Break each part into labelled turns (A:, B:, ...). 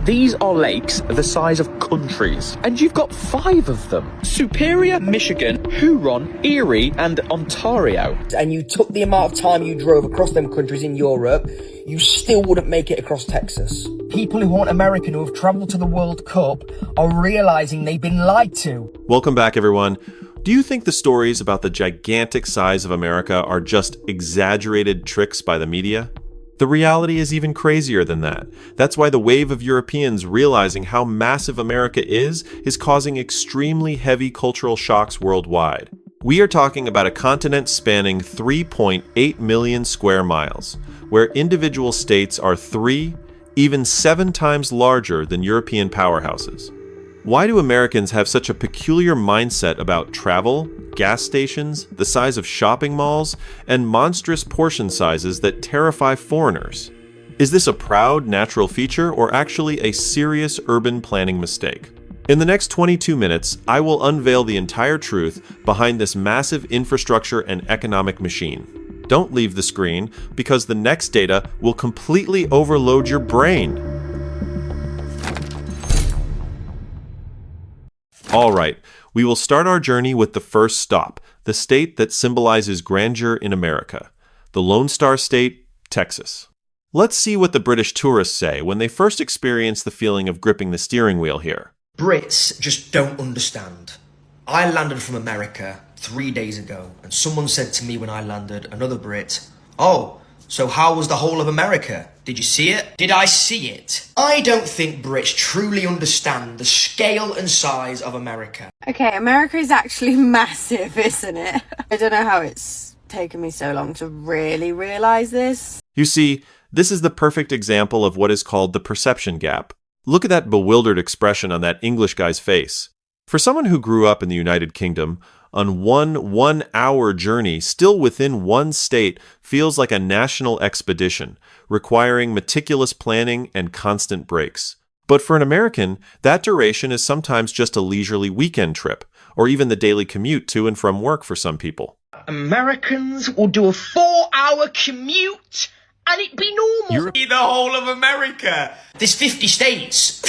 A: These are lakes the size of countries, and you've got 5 of them. Superior, Michigan, Huron, Erie, and Ontario.
B: And you took the amount of time you drove across them countries in Europe, you still wouldn't make it across Texas. People who aren't American who have travelled to the World Cup are realising they've been lied to.
C: Welcome back, everyone. Do you think the stories about the gigantic size of America are just exaggerated tricks by the media? The reality is even crazier than that. That's why the wave of Europeans realizing how massive America is causing extremely heavy cultural shocks worldwide. We are talking about a continent spanning 3.8 million square miles, where individual states are 3, even 7 times larger than European powerhouses. Why do Americans have such a peculiar mindset about travel, gas stations, the size of shopping malls, and monstrous portion sizes that terrify foreigners? Is this a proud natural feature or actually a serious urban planning mistake? In the next 22 minutes, I will unveil the entire truth behind this massive infrastructure and economic machine. Don't leave the screen, because the next data will completely overload your brain. All right, we will start our journey with the first stop, the state that symbolizes grandeur in America, the Lone Star State, Texas. Let's see what the British tourists say when they first experience the feeling of gripping the steering wheel here.
B: Brits just don't understand. I landed from America 3 days ago, and someone said to me when I landed, another Brit, "Oh, so how was the whole of America? Did you see it? Did I see it?" I don't think Brits truly understand the scale and size of America.
D: Okay, America is actually massive, isn't it? I don't know how it's taken me so long to really realize this.
C: You see, this is the perfect example of what is called the perception gap. Look at that bewildered expression on that English guy's face. For someone who grew up in the United Kingdom, on one hour journey still within one state feels like a national expedition, requiring meticulous planning and constant breaks. But for an American, that duration is sometimes just a leisurely weekend trip, or even the daily commute to and from work for some people.
B: Americans will do a 4-hour commute and it'd be normal. See the whole of America. There's 50 states.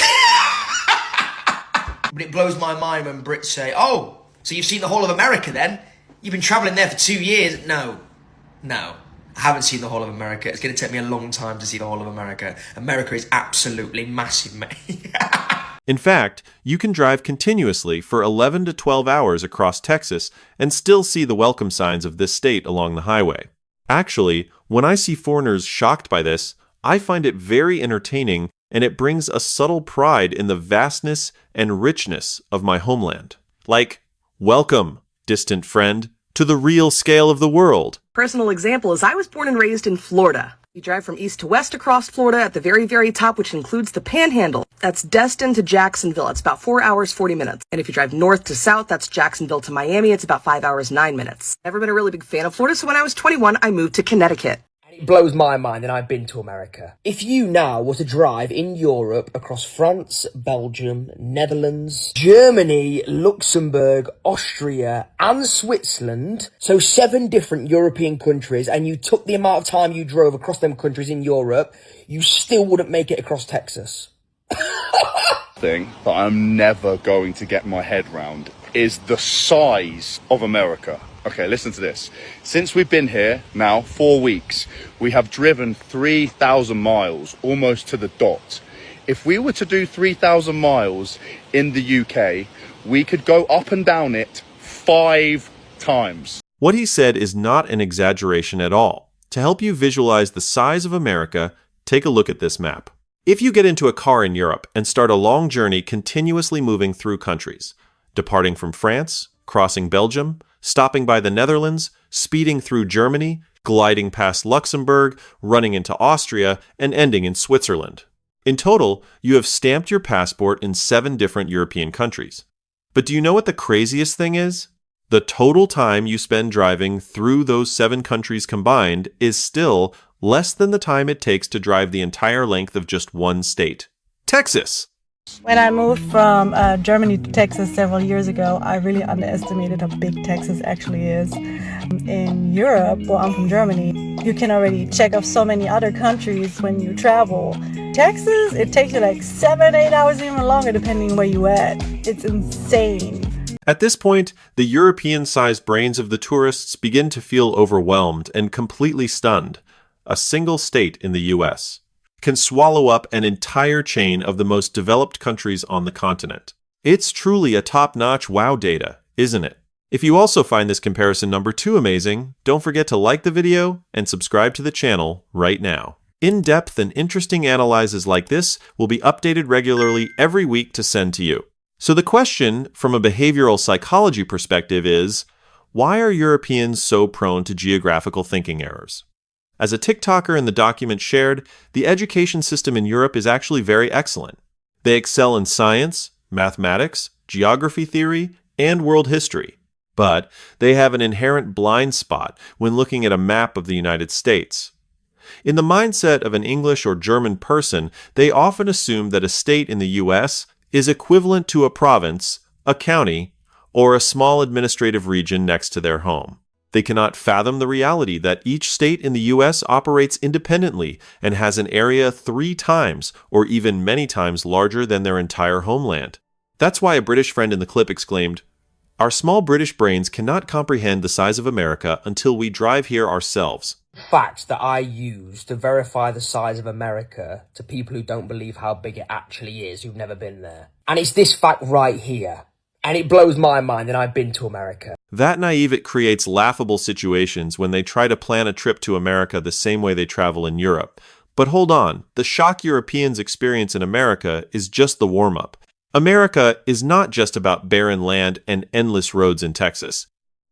B: But it blows my mind when Brits say, "Oh, so you've seen the whole of America then? You've been travelling there for 2 years." No. I haven't seen the whole of America. It's going to take me a long time to see the whole of America. America is absolutely massive, mate.
C: In fact, you can drive continuously for 11 to 12 hours across Texas and still see the welcome signs of this state along the highway. Actually, when I see foreigners shocked by this, I find it very entertaining, and it brings a subtle pride in the vastness and richness of my homeland. Like, welcome, distant friend, to the real scale of the world.
E: Personal example is I was born and raised in Florida. You drive from east to west across Florida at the very, very top, which includes the Panhandle. That's Destin to Jacksonville. It's about 4 hours, 40 minutes. And if you drive north to south, that's Jacksonville to Miami. It's about 5 hours, 9 minutes. Never been a really big fan of Florida, so when I was 21, I moved to Connecticut.
B: It blows my mind, and I've been to America. If you now were to drive in Europe across France, Belgium, Netherlands, Germany, Luxembourg, Austria, and Switzerland, so 7 different European countries, and you took the amount of time you drove across them countries in Europe, you still wouldn't make it across Texas.
F: Thing that I'm never going to get my head round is the size of America. Okay, listen to this. Since we've been here now 4 weeks, we have driven 3,000 miles, almost to the dot. If we were to do 3,000 miles in the UK, we could go up and down it 5 times.
C: What he said is not an exaggeration at all. To help you visualize the size of America, take a look at this map. If you get into a car in Europe and start a long journey continuously moving through countries, departing from France, crossing Belgium, stopping by the Netherlands, speeding through Germany, gliding past Luxembourg, running into Austria, and ending in Switzerland. In total, you have stamped your passport in 7 different European countries. But do you know what the craziest thing is? The total time you spend driving through those 7 countries combined is still less than the time it takes to drive the entire length of just one state, Texas.
G: When I moved from Germany to Texas several years ago, I really underestimated how big Texas actually is. In Europe, well, I'm from Germany, you can already check off so many other countries when you travel. Texas, it takes you like 7-8 hours, even longer, depending where you at. It's insane.
C: At this point, the European-sized brains of the tourists begin to feel overwhelmed and completely stunned. A single state in the US can swallow up an entire chain of the most developed countries on the continent. It's truly a top-notch wow data, isn't it? If you also find this comparison number 2 amazing, don't forget to like the video and subscribe to the channel right now. In-depth and interesting analyses like this will be updated regularly every week to send to you. So the question from a behavioral psychology perspective is, why are Europeans so prone to geographical thinking errors? As a TikToker in the document shared, the education system in Europe is actually very excellent. They excel in science, mathematics, geography theory, and world history. But they have an inherent blind spot when looking at a map of the United States. In the mindset of an English or German person, they often assume that a state in the US is equivalent to a province, a county, or a small administrative region next to their home. They cannot fathom the reality that each state in the US operates independently and has an area 3 times or even many times larger than their entire homeland. That's why a British friend in the clip exclaimed, "Our small British brains cannot comprehend the size of America until we drive here ourselves."
B: Facts that I use to verify the size of America to people who don't believe how big it actually is, who've never been there. And it's this fact right here. And it blows my mind that I've been to America.
C: That naive, it creates laughable situations when they try to plan a trip to America the same way they travel in Europe. But hold on, the shock Europeans experience in America is just the warm-up. America is not just about barren land and endless roads in Texas.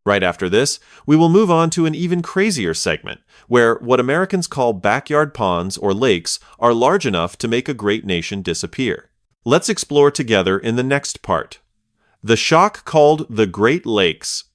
C: Right after this, we will move on to an even crazier segment, where what Americans call backyard ponds or lakes are large enough to make a great nation disappear. Let's explore together in the next part. The shock called the Great Lakes.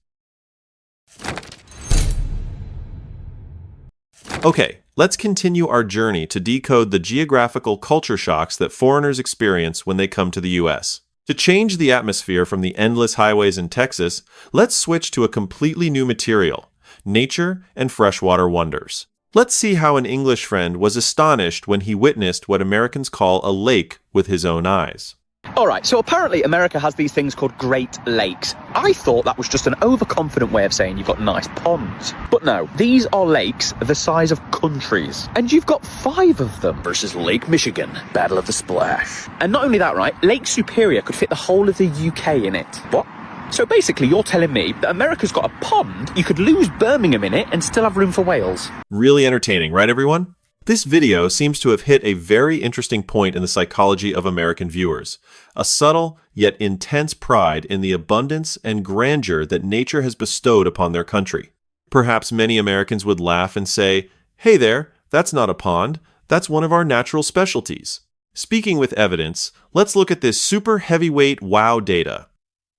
C: Okay, let's continue our journey to decode the geographical culture shocks that foreigners experience when they come to the US. To change the atmosphere from the endless highways in Texas, let's switch to a completely new material, nature and freshwater wonders. Let's see how an English friend was astonished when he witnessed what Americans call a lake with his own eyes.
A: Alright, so apparently America has these things called Great Lakes. I thought that was just an overconfident way of saying you've got nice ponds. But no, these are lakes the size of countries. And you've got 5 of them. Versus Lake Michigan, Battle of the Splash. And not only that, right, Lake Superior could fit the whole of the UK in it. What? So basically you're telling me that America's got a pond, you could lose Birmingham in it and still have room for Wales.
C: Really entertaining, right everyone? This video seems to have hit a very interesting point in the psychology of American viewers. A subtle, yet intense pride in the abundance and grandeur that nature has bestowed upon their country. Perhaps many Americans would laugh and say, "Hey there, that's not a pond, that's one of our natural specialties." Speaking with evidence, let's look at this super heavyweight wow data.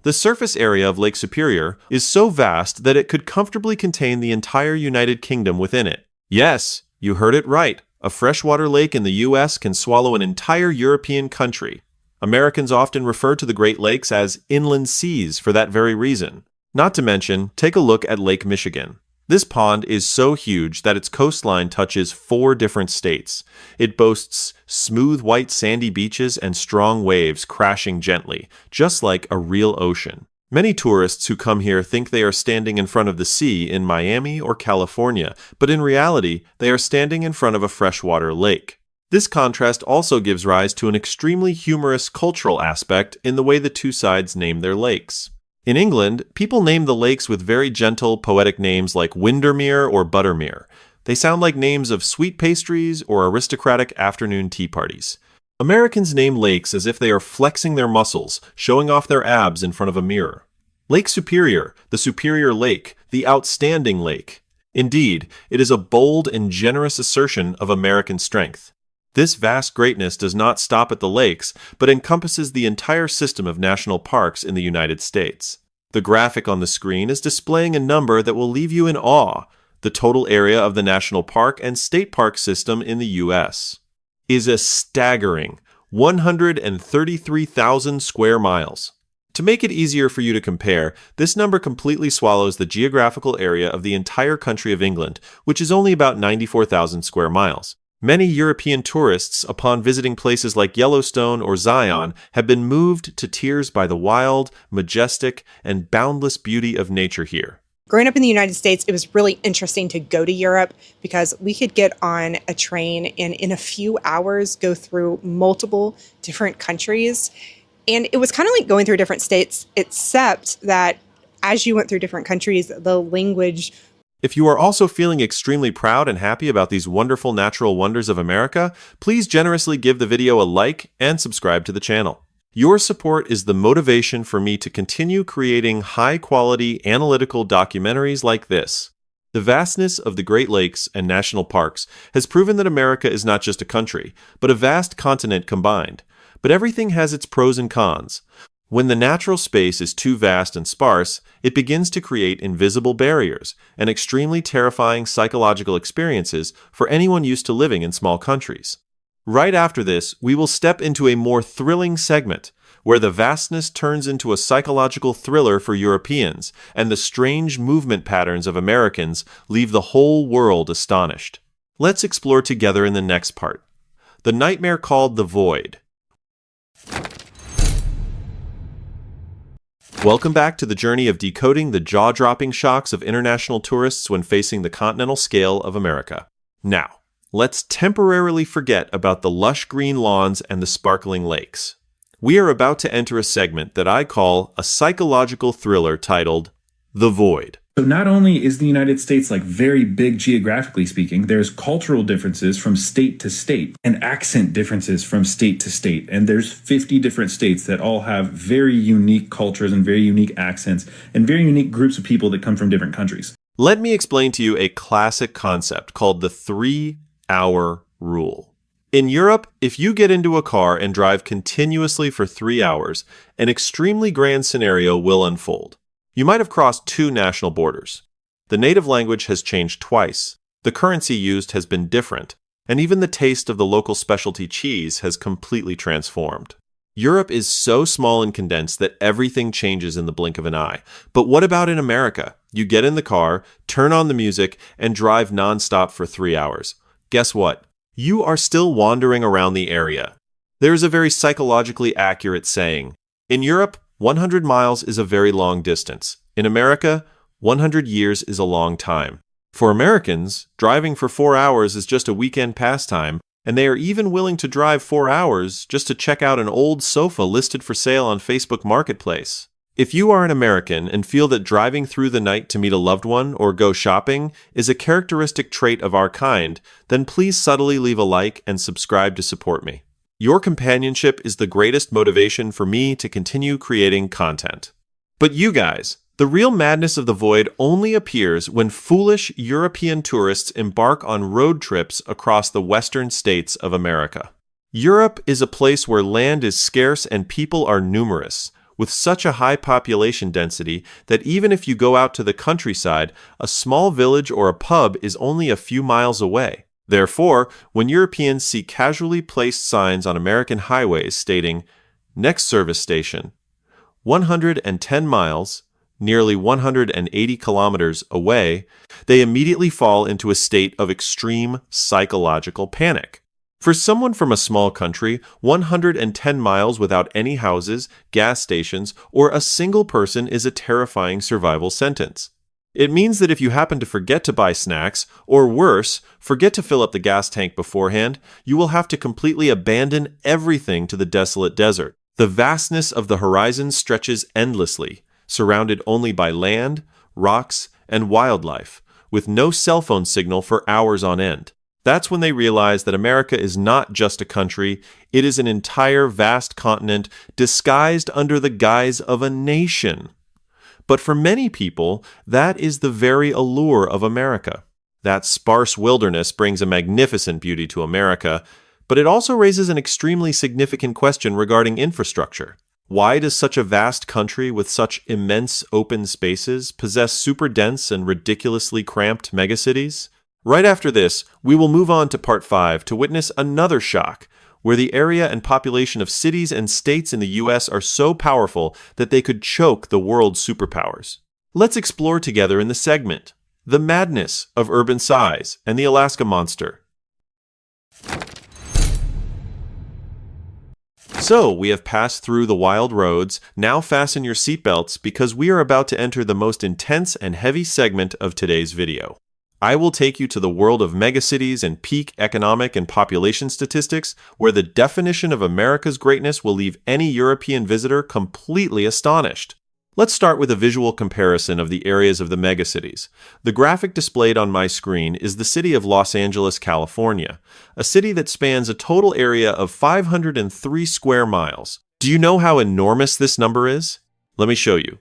C: The surface area of Lake Superior is so vast that it could comfortably contain the entire United Kingdom within it. Yes, you heard it right. A freshwater lake in the US can swallow an entire European country. Americans often refer to the Great Lakes as inland seas for that very reason. Not to mention, take a look at Lake Michigan. This pond is so huge that its coastline touches 4 different states. It boasts smooth white sandy beaches and strong waves crashing gently, just like a real ocean. Many tourists who come here think they are standing in front of the sea in Miami or California, but in reality, they are standing in front of a freshwater lake. This contrast also gives rise to an extremely humorous cultural aspect in the way the two sides name their lakes. In England, people name the lakes with very gentle, poetic names like Windermere or Buttermere. They sound like names of sweet pastries or aristocratic afternoon tea parties. Americans name lakes as if they are flexing their muscles, showing off their abs in front of a mirror. Lake Superior, the superior lake, the outstanding lake. Indeed, it is a bold and generous assertion of American strength. This vast greatness does not stop at the lakes, but encompasses the entire system of national parks in the United States. The graphic on the screen is displaying a number that will leave you in awe. The total area of the national park and state park system in the U.S. is a staggering 133,000 square miles. To make it easier for you to compare, this number completely swallows the geographical area of the entire country of England, which is only about 94,000 square miles. Many European tourists, upon visiting places like Yellowstone or Zion, have been moved to tears by the wild, majestic, and boundless beauty of nature here.
H: Growing up in the United States, it was really interesting to go to Europe because we could get on a train and in a few hours go through multiple different countries. And it was kind of like going through different states, except that as you went through different countries, the language.
C: If you are also feeling extremely proud and happy about these wonderful natural wonders of America, please generously give the video a like and subscribe to the channel. Your support is the motivation for me to continue creating high-quality analytical documentaries like this. The vastness of the Great Lakes and national parks has proven that America is not just a country, but a vast continent combined. But everything has its pros and cons. When the natural space is too vast and sparse, it begins to create invisible barriers and extremely terrifying psychological experiences for anyone used to living in small countries. Right after this, we will step into a more thrilling segment, where the vastness turns into a psychological thriller for Europeans, and the strange movement patterns of Americans leave the whole world astonished. Let's explore together in the next part. The nightmare called the Void. Welcome back to the journey of decoding the jaw-dropping shocks of international tourists when facing the continental scale of America. Now, let's temporarily forget about the lush green lawns and the sparkling lakes. We are about to enter a segment that I call a psychological thriller titled The Void.
I: So not only is the United States very big geographically speaking, there's cultural differences from state to state and accent differences from state to state. And there's 50 different states that all have very unique cultures and very unique accents and very unique groups of people that come from different countries.
C: Let me explain to you a classic concept called the 3-hour rule. In Europe, if you get into a car and drive continuously for 3 hours, an extremely grand scenario will unfold. You might have crossed 2 national borders. The native language has changed twice, the currency used has been different, and even the taste of the local specialty cheese has completely transformed. Europe is so small and condensed that everything changes in the blink of an eye. But what about in America? You get in the car, turn on the music, and drive nonstop for 3 hours. Guess what? You are still wandering around the area. There is a very psychologically accurate saying. In Europe, 100 miles is a very long distance. In America, 100 years is a long time. For Americans, driving for 4 hours is just a weekend pastime, and they are even willing to drive 4 hours just to check out an old sofa listed for sale on Facebook Marketplace. If you are an American and feel that driving through the night to meet a loved one or go shopping is a characteristic trait of our kind, then please subtly leave a like and subscribe to support me. Your companionship is the greatest motivation for me to continue creating content. But you guys, the real madness of the Void only appears when foolish European tourists embark on road trips across the western states of America. Europe is a place where land is scarce and people are numerous, with such a high population density that even if you go out to the countryside, a small village or a pub is only a few miles away. Therefore, when Europeans see casually placed signs on American highways stating, "Next service station, 110 miles, nearly 180 kilometers away," they immediately fall into a state of extreme psychological panic. For someone from a small country, 110 miles without any houses, gas stations, or a single person is a terrifying survival sentence. It means that if you happen to forget to buy snacks, or worse, forget to fill up the gas tank beforehand, you will have to completely abandon everything to the desolate desert. The vastness of the horizon stretches endlessly, surrounded only by land, rocks, and wildlife, with no cell phone signal for hours on end. That's when they realize that America is not just a country, it is an entire vast continent disguised under the guise of a nation. But for many people, that is the very allure of America. That sparse wilderness brings a magnificent beauty to America, but it also raises an extremely significant question regarding infrastructure. Why does such a vast country with such immense open spaces possess super dense and ridiculously cramped megacities? Right after this, we will move on to part 5 to witness another shock, where the area and population of cities and states in the US are so powerful that they could choke the world's superpowers. Let's explore together in the segment, The Madness of Urban Size and the Alaska Monster. So, we have passed through the wild roads. Now fasten your seatbelts because we are about to enter the most intense and heavy segment of today's video. I will take you to the world of megacities and peak economic and population statistics, where the definition of America's greatness will leave any European visitor completely astonished. Let's start with a visual comparison of the areas of the megacities. The graphic displayed on my screen is the city of Los Angeles, California, a city that spans a total area of 503 square miles. Do you know how enormous this number is? Let me show you.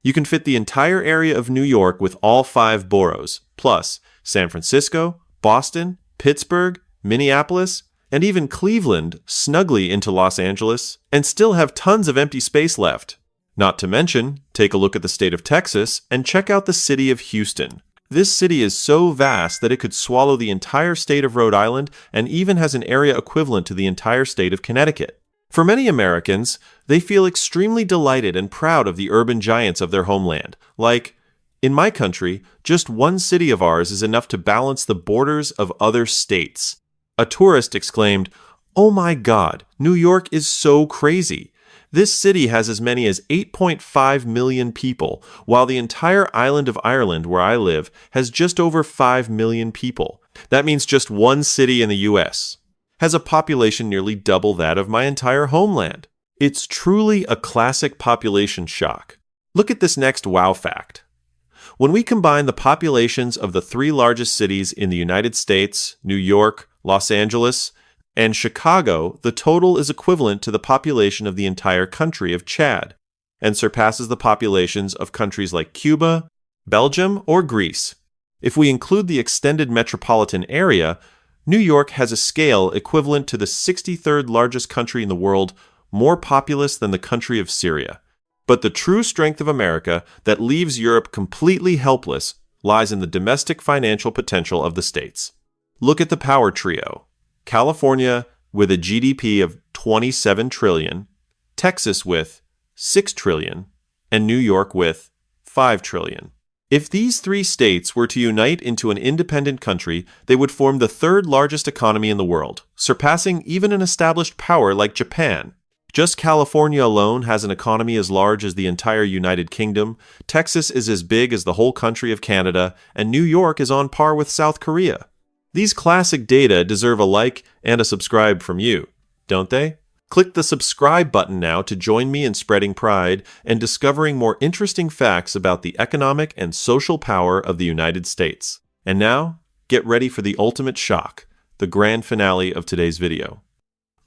C: You can fit the entire area of New York with all 5 boroughs, plus San Francisco, Boston, Pittsburgh, Minneapolis, and even Cleveland snugly into Los Angeles, and still have tons of empty space left. Not to mention, take a look at the state of Texas and check out the city of Houston. This city is so vast that it could swallow the entire state of Rhode Island and even has an area equivalent to the entire state of Connecticut. For many Americans, they feel extremely delighted and proud of the urban giants of their homeland. Like, in my country, just one city of ours is enough to balance the borders of other states. A tourist exclaimed, "Oh my God, New York is so crazy. This city has as many as 8.5 million people, while the entire island of Ireland, where I live, has just over 5 million people. That means just one city in the US has a population nearly double that of my entire homeland. It's truly a classic population shock. Look at this next wow fact. When we combine the populations of the 3 largest cities in the United States, New York, Los Angeles, and Chicago, the total is equivalent to the population of the entire country of Chad, and surpasses the populations of countries like Cuba, Belgium, or Greece. If we include the extended metropolitan area, New York has a scale equivalent to the 63rd largest country in the world, more populous than the country of Syria. But the true strength of America that leaves Europe completely helpless lies in the domestic financial potential of the states. Look at the power trio. California with a GDP of 27 trillion, Texas with 6 trillion, and New York with 5 trillion. If these 3 states were to unite into an independent country, they would form the 3rd largest economy in the world, surpassing even an established power like Japan. Just California alone has an economy as large as the entire United Kingdom, Texas is as big as the whole country of Canada, and New York is on par with South Korea. These classic data deserve a like and a subscribe from you, don't they? Click the subscribe button now to join me in spreading pride and discovering more interesting facts about the economic and social power of the United States. And now, get ready for the ultimate shock, the grand finale of today's video.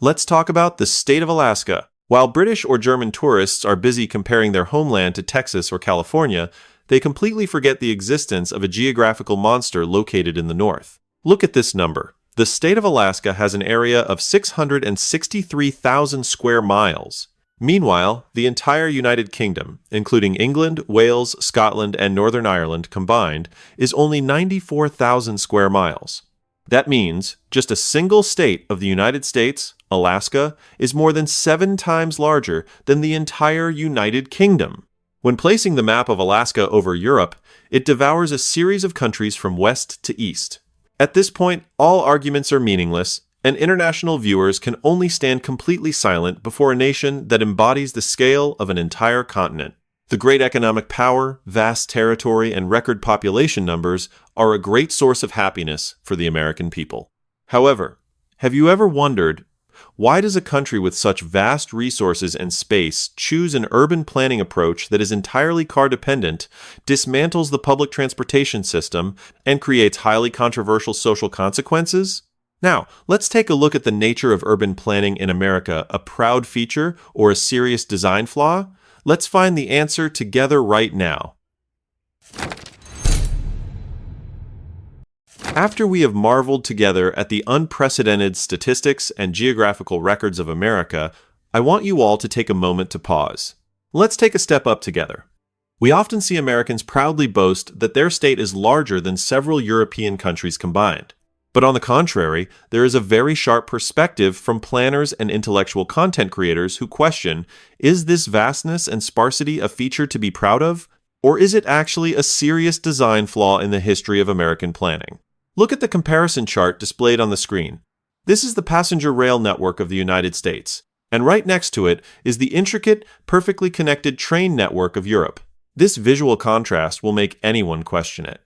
C: Let's talk about the state of Alaska. While British or German tourists are busy comparing their homeland to Texas or California, they completely forget the existence of a geographical monster located in the north. Look at this number. The state of Alaska has an area of 663,000 square miles. Meanwhile, the entire United Kingdom, including England, Wales, Scotland, and Northern Ireland combined, is only 94,000 square miles. That means just a single state of the United States, Alaska, is more than 7 times larger than the entire United Kingdom. When placing the map of Alaska over Europe, it devours a series of countries from west to east. At this point, all arguments are meaningless, and international viewers can only stand completely silent before a nation that embodies the scale of an entire continent. The great economic power, vast territory, and record population numbers are a great source of happiness for the American people. However, have you ever wondered, why does a country with such vast resources and space choose an urban planning approach that is entirely car-dependent, dismantles the public transportation system, and creates highly controversial social consequences? Now, let's take a look at the nature of urban planning in America, a proud feature or a serious design flaw? Let's find the answer together right now. After we have marveled together at the unprecedented statistics and geographical records of America, I want you all to take a moment to pause. Let's take a step up together. We often see Americans proudly boast that their state is larger than several European countries combined. But on the contrary, there is a very sharp perspective from planners and intellectual content creators who question, is this vastness and sparsity a feature to be proud of? Or is it actually a serious design flaw in the history of American planning? Look at the comparison chart displayed on the screen. This is the passenger rail network of the United States. And right next to it is the intricate, perfectly connected train network of Europe. This visual contrast will make anyone question it.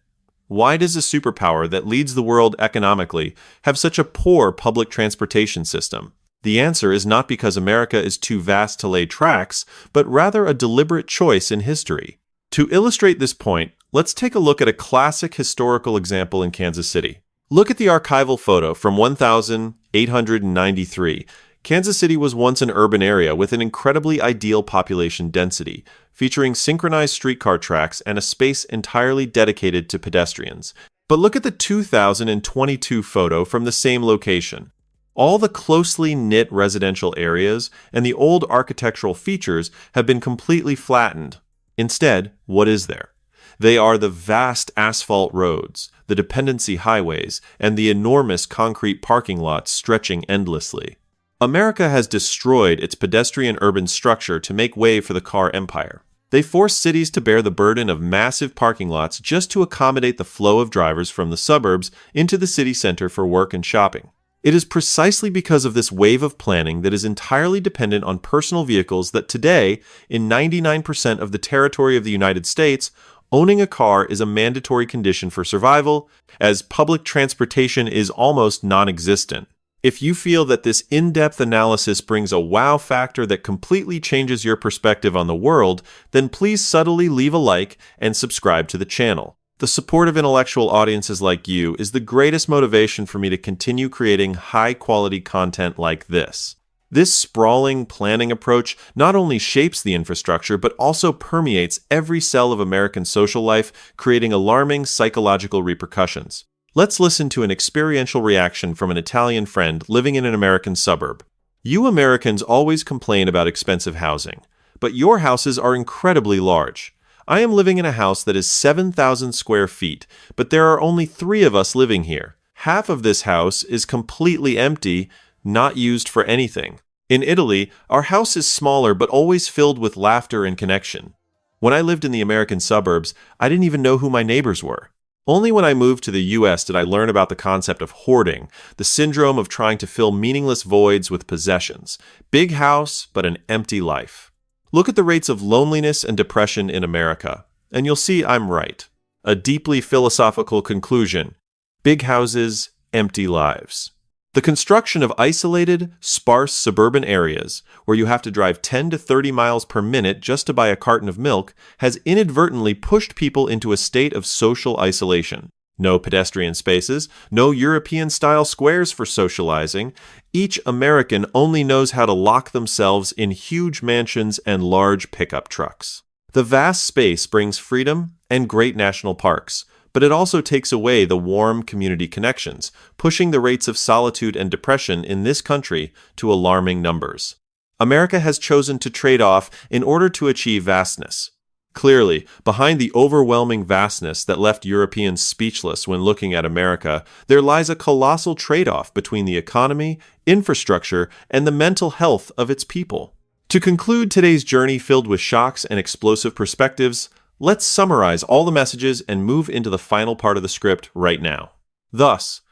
C: Why does a superpower that leads the world economically have such a poor public transportation system? The answer is not because America is too vast to lay tracks, but rather a deliberate choice in history. To illustrate this point, let's take a look at a classic historical example in Kansas City. Look at the archival photo from 1893. Kansas City was once an urban area with an incredibly ideal population density, featuring synchronized streetcar tracks and a space entirely dedicated to pedestrians. But look at the 2022 photo from the same location. All the closely knit residential areas and the old architectural features have been completely flattened. Instead, what is there? They are the vast asphalt roads, the dependency highways, and the enormous concrete parking lots stretching endlessly. America has destroyed its pedestrian urban structure to make way for the car empire. They force cities to bear the burden of massive parking lots just to accommodate the flow of drivers from the suburbs into the city center for work and shopping. It is precisely because of this wave of planning that is entirely dependent on personal vehicles that today, in 99% of the territory of the United States, owning a car is a mandatory condition for survival, as public transportation is almost non-existent. If you feel that this in-depth analysis brings a wow factor that completely changes your perspective on the world, then please subtly leave a like and subscribe to the channel. The support of intellectual audiences like you is the greatest motivation for me to continue creating high-quality content like this. This sprawling planning approach not only shapes the infrastructure, but also permeates every cell of American social life, creating alarming psychological repercussions. Let's listen to an experiential reaction from an Italian friend living in an American suburb. You Americans always complain about expensive housing, but your houses are incredibly large. I am living in a house that is 7,000 square feet, but there are only 3 of us living here. Half of this house is completely empty, not used for anything. In Italy, our house is smaller but always filled with laughter and connection. When I lived in the American suburbs, I didn't even know who my neighbors were. Only when I moved to the US did I learn about the concept of hoarding, the syndrome of trying to fill meaningless voids with possessions. Big house, but an empty life. Look at the rates of loneliness and depression in America, and you'll see I'm right. A deeply philosophical conclusion. Big houses, empty lives. The construction of isolated, sparse suburban areas, where you have to drive 10 to 30 miles per minute just to buy a carton of milk, has inadvertently pushed people into a state of social isolation. No pedestrian spaces, no European-style squares for socializing. Each American only knows how to lock themselves in huge mansions and large pickup trucks. The vast space brings freedom and great national parks, but it also takes away the warm community connections, pushing the rates of solitude and depression in this country to alarming numbers. America has chosen to trade off in order to achieve vastness. Clearly, behind the overwhelming vastness that left Europeans speechless when looking at America, there lies a colossal trade-off between the economy, infrastructure, and the mental health of its people. To conclude today's journey filled with shocks and explosive perspectives, let's summarize all the messages and move into the final part of the script right now. Thus,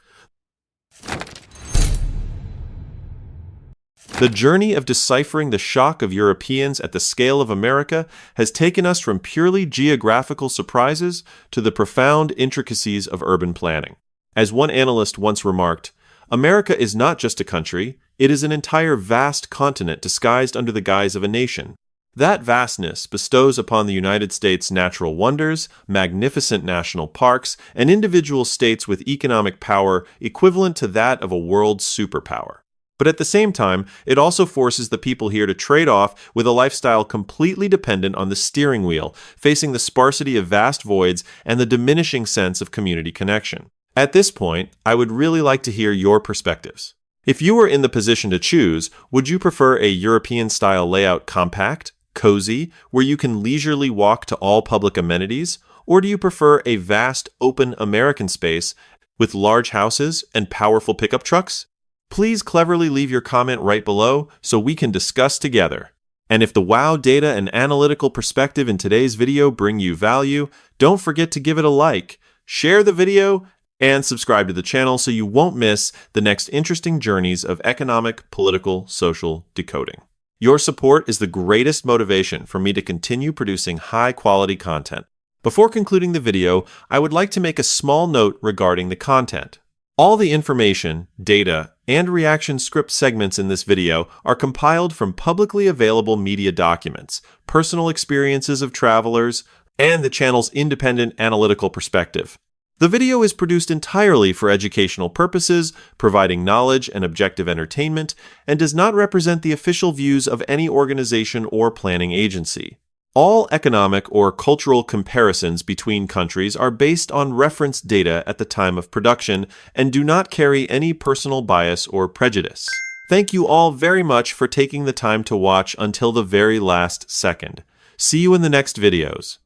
C: the journey of deciphering the shock of Europeans at the scale of America has taken us from purely geographical surprises to the profound intricacies of urban planning. As one analyst once remarked, America is not just a country, it is an entire vast continent disguised under the guise of a nation. That vastness bestows upon the United States natural wonders, magnificent national parks, and individual states with economic power equivalent to that of a world superpower. But at the same time, it also forces the people here to trade off with a lifestyle completely dependent on the steering wheel, facing the sparsity of vast voids and the diminishing sense of community connection. At this point, I would really like to hear your perspectives. If you were in the position to choose, would you prefer a European-style layout compact, cozy, where you can leisurely walk to all public amenities, or do you prefer a vast, open American space with large houses and powerful pickup trucks? Please cleverly leave your comment right below so we can discuss together. And if the wow data and analytical perspective in today's video bring you value, don't forget to give it a like, share the video, And subscribe to the channel so you won't miss the next interesting journeys of economic, political, social decoding. Your support is the greatest motivation for me to continue producing high-quality content. Before concluding the video, I would like to make a small note regarding the content. All the information, data, and reaction script segments in this video are compiled from publicly available media documents, personal experiences of travelers, and the channel's independent analytical perspective. The video is produced entirely for educational purposes, providing knowledge and objective entertainment, and does not represent the official views of any organization or planning agency. All economic or cultural comparisons between countries are based on reference data at the time of production and do not carry any personal bias or prejudice. Thank you all very much for taking the time to watch until the very last second. See you in the next videos.